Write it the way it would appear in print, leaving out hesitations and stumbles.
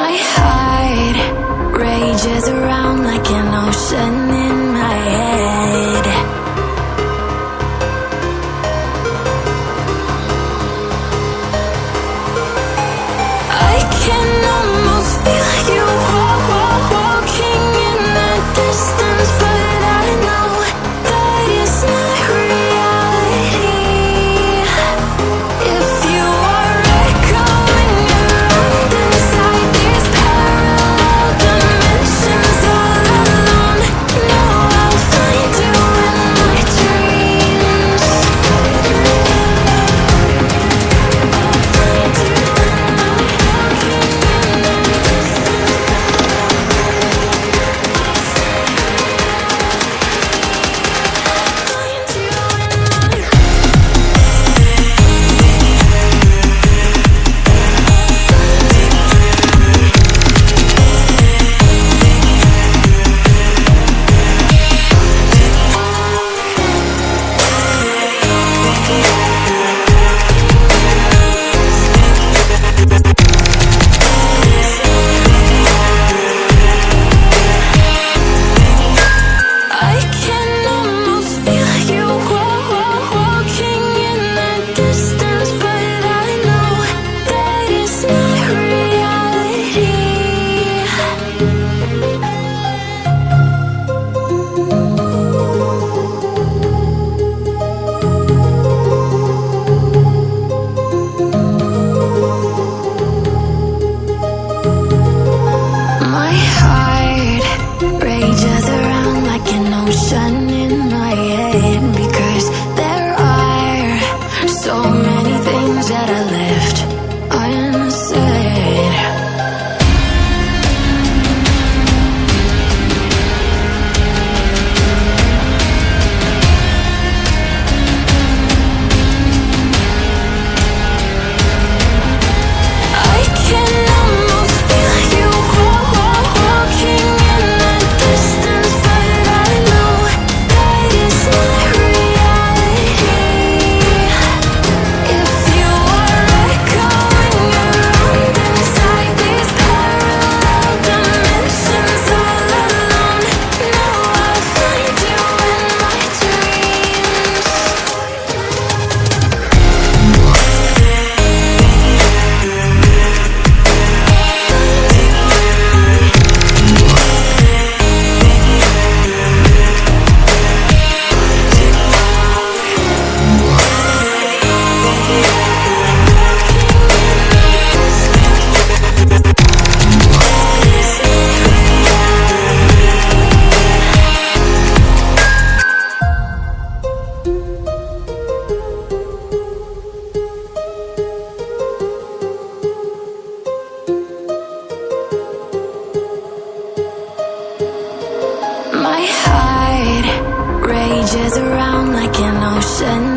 My heart rages around like an ocean in my head. I can almost feel you walking in the distance, but I know that it's not reality. If you are echoing around inside these parallel dimensions all alone, know I'll find you in my dreams. I'll find you in my walking in the I can almost feel you walking in the distance, but I know that it's not reality. My heart rages around like an ocean in my head, because there are so many things that I left unsaid. I can almost feel you walking in the distance, but I know that it's not reality. If you are echoing around inside these parallel dimensions all alone, know I'll find you in my dreams. My heart rages around like an ocean